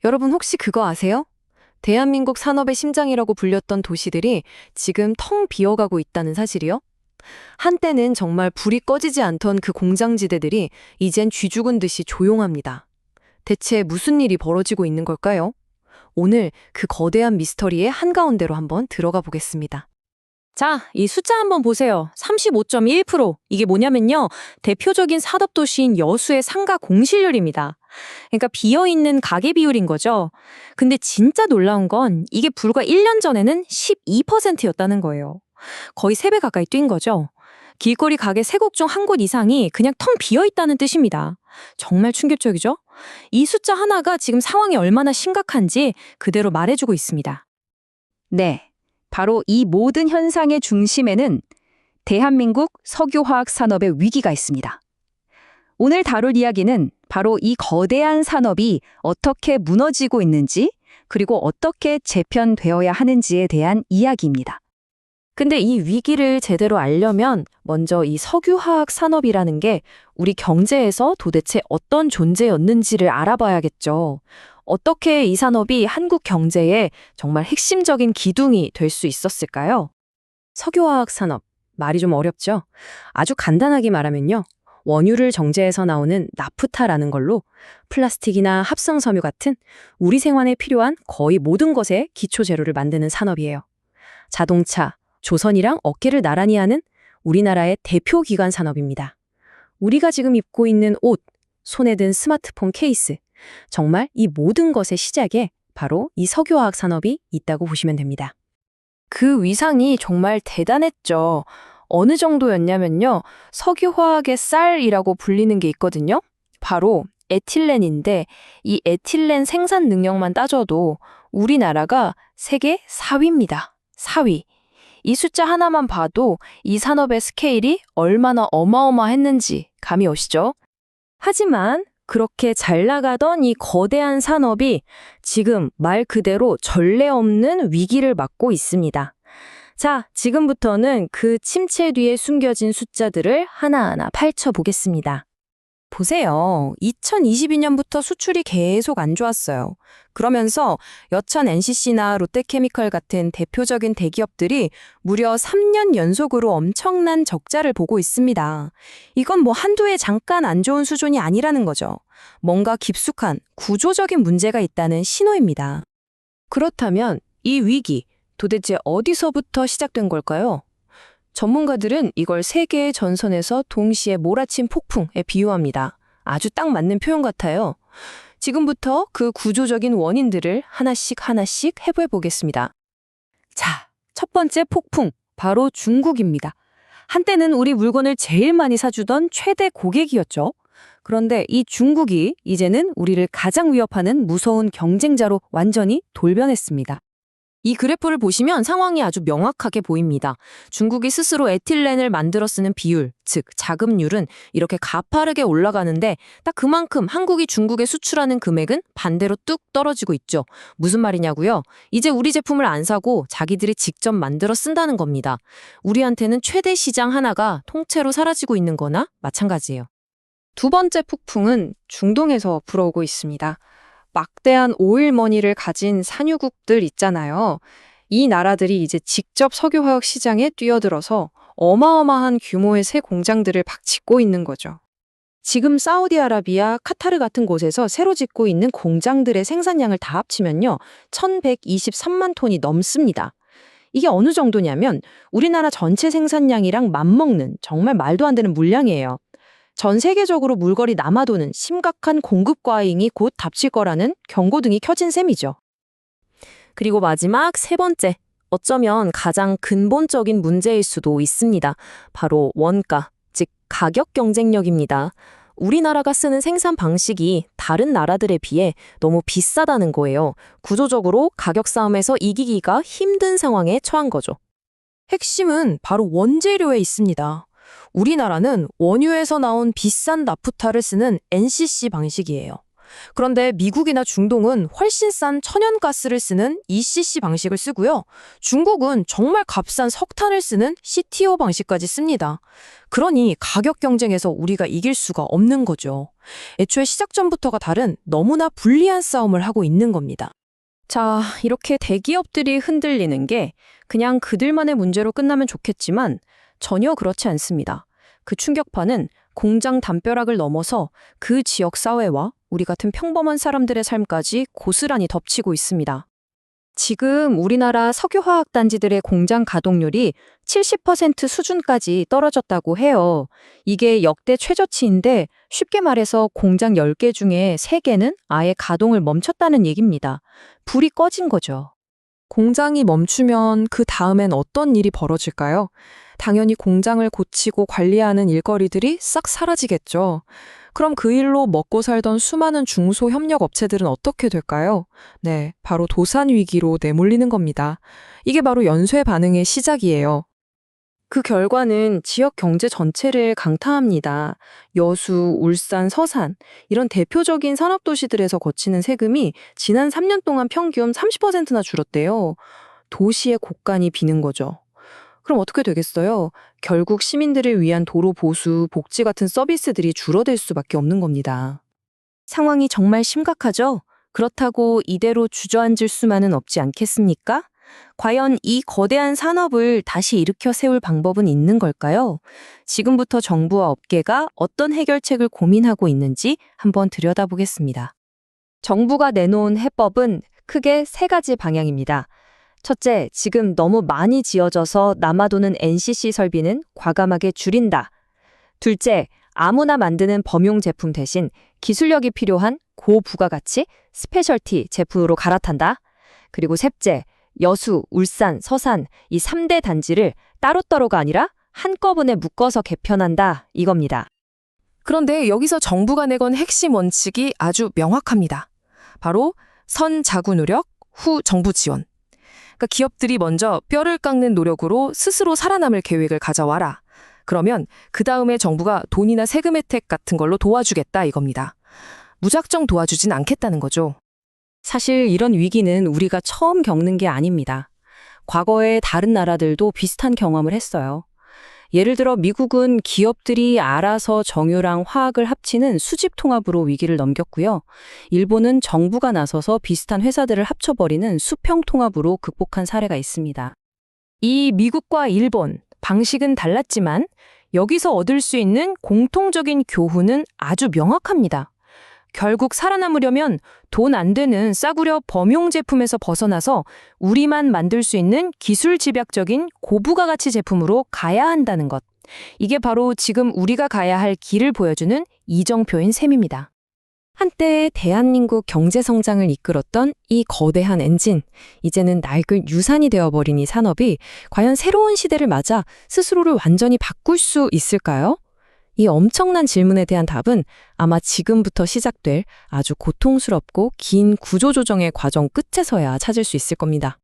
여러분 혹시 그거 아세요? 대한민국 산업의 심장이라고 불렸던 도시들이 지금 텅 비어가고 있다는 사실이요? 한때는 정말 불이 꺼지지 않던 그 공장지대들이 이젠 쥐 죽은 듯이 조용합니다. 대체 무슨 일이 벌어지고 있는 걸까요? 오늘 그 거대한 미스터리의 한가운데로 한번 들어가 보겠습니다. 자, 이 숫자 한번 보세요. 35.1%. 이게 뭐냐면요. 대표적인 산업도시인 여수의 상가 공실률입니다. 그러니까 비어있는 가게 비율인 거죠. 근데 진짜 놀라운 건 이게 불과 1년 전에는 12%였다는 거예요. 거의 3배 가까이 뛴 거죠. 길거리 가게 3곳 중 한 곳 이상이 그냥 텅 비어있다는 뜻입니다. 정말 충격적이죠? 이 숫자 하나가 지금 상황이 얼마나 심각한지 그대로 말해주고 있습니다. 네, 바로 이 모든 현상의 중심에는 대한민국 석유화학 산업의 위기가 있습니다. 오늘 다룰 이야기는 바로 이 거대한 산업이 어떻게 무너지고 있는지, 그리고 어떻게 재편되어야 하는지에 대한 이야기입니다. 근데 이 위기를 제대로 알려면 먼저 이 석유화학 산업이라는 게 우리 경제에서 도대체 어떤 존재였는지를 알아봐야겠죠. 어떻게 이 산업이 한국 경제의 정말 핵심적인 기둥이 될 수 있었을까요? 석유화학 산업, 말이 좀 어렵죠? 아주 간단하게 말하면요. 원유를 정제해서 나오는 나프타라는 걸로 플라스틱이나 합성섬유 같은 우리 생활에 필요한 거의 모든 것의 기초 재료를 만드는 산업이에요. 자동차, 조선이랑 어깨를 나란히 하는 우리나라의 대표 기관 산업입니다. 우리가 지금 입고 있는 옷, 손에 든 스마트폰 케이스, 정말 이 모든 것의 시작에 바로 이 석유화학 산업이 있다고 보시면 됩니다. 그 위상이 정말 대단했죠. 어느 정도였냐면요. 석유화학의 쌀이라고 불리는 게 있거든요. 바로 에틸렌인데 이 에틸렌 생산 능력만 따져도 우리나라가 세계 4위입니다. 4위. 이 숫자 하나만 봐도 이 산업의 스케일이 얼마나 어마어마했는지 감이 오시죠? 하지만 그렇게 잘 나가던 이 거대한 산업이 지금 말 그대로 전례 없는 위기를 맞고 있습니다. 자, 지금부터는 그 침체 뒤에 숨겨진 숫자들을 하나하나 파헤쳐보겠습니다. 보세요. 2022년부터 수출이 계속 안 좋았어요. 그러면서 여천 NCC나 롯데케미컬 같은 대표적인 대기업들이 무려 3년 연속으로 엄청난 적자를 보고 있습니다. 이건 뭐 한두 해 잠깐 안 좋은 수준이 아니라는 거죠. 뭔가 깊숙한 구조적인 문제가 있다는 신호입니다. 그렇다면 이 위기, 도대체 어디서부터 시작된 걸까요? 전문가들은 이걸 세계의 전선에서 동시에 몰아친 폭풍에 비유합니다. 아주 딱 맞는 표현 같아요. 지금부터 그 구조적인 원인들을 하나씩 해보겠습니다. 자, 첫 번째 폭풍, 바로 중국입니다. 한때는 우리 물건을 제일 많이 사주던 최대 고객이었죠. 그런데 이 중국이 이제는 우리를 가장 위협하는 무서운 경쟁자로 완전히 돌변했습니다. 이 그래프를 보시면 상황이 아주 명확하게 보입니다. 중국이 스스로 에틸렌을 만들어 쓰는 비율, 즉 자급률은 이렇게 가파르게 올라가는데 딱 그만큼 한국이 중국에 수출하는 금액은 반대로 뚝 떨어지고 있죠. 무슨 말이냐고요? 이제 우리 제품을 안 사고 자기들이 직접 만들어 쓴다는 겁니다. 우리한테는 최대 시장 하나가 통째로 사라지고 있는 거나 마찬가지예요. 두 번째 폭풍은 중동에서 불어오고 있습니다. 막대한 오일머니를 가진 산유국들 있잖아요. 이 나라들이 이제 직접 석유화학 시장에 뛰어들어서 어마어마한 규모의 새 공장들을 막 짓고 있는 거죠. 지금 사우디아라비아, 카타르 같은 곳에서 새로 짓고 있는 공장들의 생산량을 다 합치면요. 1123만 톤이 넘습니다. 이게 어느 정도냐면 우리나라 전체 생산량이랑 맞먹는 정말 말도 안 되는 물량이에요. 전 세계적으로 물거리 남아도는 심각한 공급 과잉이 곧 닥칠 거라는 경고등이 켜진 셈이죠. 그리고 마지막 세 번째, 어쩌면 가장 근본적인 문제일 수도 있습니다. 바로 원가, 즉 가격 경쟁력입니다. 우리나라가 쓰는 생산 방식이 다른 나라들에 비해 너무 비싸다는 거예요. 구조적으로 가격 싸움에서 이기기가 힘든 상황에 처한 거죠. 핵심은 바로 원재료에 있습니다. 우리나라는 원유에서 나온 비싼 나프타를 쓰는 NCC 방식이에요. 그런데 미국이나 중동은 훨씬 싼 천연가스를 쓰는 ECC 방식을 쓰고요. 중국은 정말 값싼 석탄을 쓰는 CTO 방식까지 씁니다. 그러니 가격 경쟁에서 우리가 이길 수가 없는 거죠. 애초에 시작점부터가 다른 너무나 불리한 싸움을 하고 있는 겁니다. 자, 이렇게 대기업들이 흔들리는 게 그냥 그들만의 문제로 끝나면 좋겠지만 전혀 그렇지 않습니다. 그 충격파는 공장 담벼락을 넘어서 그 지역 사회와 우리 같은 평범한 사람들의 삶까지 고스란히 덮치고 있습니다. 지금 우리나라 석유화학 단지들의 공장 가동률이 70% 수준까지 떨어졌다고 해요. 이게 역대 최저치인데 쉽게 말해서 공장 10개 중에 3개는 아예 가동을 멈췄다는 얘기입니다. 불이 꺼진 거죠. 공장이 멈추면 그 다음엔 어떤 일이 벌어질까요? 당연히 공장을 고치고 관리하는 일거리들이 싹 사라지겠죠. 그럼 그 일로 먹고 살던 수많은 중소협력업체들은 어떻게 될까요? 네, 바로 도산 위기로 내몰리는 겁니다. 이게 바로 연쇄 반응의 시작이에요. 그 결과는 지역 경제 전체를 강타합니다. 여수, 울산, 서산 이런 대표적인 산업도시들에서 거치는 세금이 지난 3년 동안 평균 30%나 줄었대요. 도시의 곳간이 비는 거죠. 그럼 어떻게 되겠어요? 결국 시민들을 위한 도로 보수, 복지 같은 서비스들이 줄어들 수밖에 없는 겁니다. 상황이 정말 심각하죠? 그렇다고 이대로 주저앉을 수만은 없지 않겠습니까? 과연 이 거대한 산업을 다시 일으켜 세울 방법은 있는 걸까요? 지금부터 정부와 업계가 어떤 해결책을 고민하고 있는지 한번 들여다보겠습니다. 정부가 내놓은 해법은 크게 3가지 방향입니다. 첫째, 지금 너무 많이 지어져서 남아도는 NCC 설비는 과감하게 줄인다. 둘째, 아무나 만드는 범용 제품 대신 기술력이 필요한 고부가가치, 스페셜티 제품으로 갈아탄다. 그리고 셋째, 여수, 울산, 서산 이 3대 단지를 따로따로가 아니라 한꺼번에 묶어서 개편한다 이겁니다. 그런데 여기서 정부가 내건 핵심 원칙이 아주 명확합니다. 바로 선자구 노력, 후 정부 지원. 그러니까 기업들이 먼저 뼈를 깎는 노력으로 스스로 살아남을 계획을 가져와라. 그러면 그 다음에 정부가 돈이나 세금 혜택 같은 걸로 도와주겠다 이겁니다. 무작정 도와주진 않겠다는 거죠. 사실 이런 위기는 우리가 처음 겪는 게 아닙니다. 과거에 다른 나라들도 비슷한 경험을 했어요. 예를 들어 미국은 기업들이 알아서 정유랑 화학을 합치는 수집 통합으로 위기를 넘겼고요. 일본은 정부가 나서서 비슷한 회사들을 합쳐버리는 수평 통합으로 극복한 사례가 있습니다. 이 미국과 일본, 방식은 달랐지만 여기서 얻을 수 있는 공통적인 교훈은 아주 명확합니다. 결국 살아남으려면 돈 안 되는 싸구려 범용 제품에서 벗어나서 우리만 만들 수 있는 기술 집약적인 고부가가치 제품으로 가야 한다는 것. 이게 바로 지금 우리가 가야 할 길을 보여주는 이정표인 셈입니다. 한때 대한민국 경제 성장을 이끌었던 이 거대한 엔진, 이제는 낡은 유산이 되어버린 이 산업이 과연 새로운 시대를 맞아 스스로를 완전히 바꿀 수 있을까요? 이 엄청난 질문에 대한 답은 아마 지금부터 시작될 아주 고통스럽고 긴 구조조정의 과정 끝에서야 찾을 수 있을 겁니다.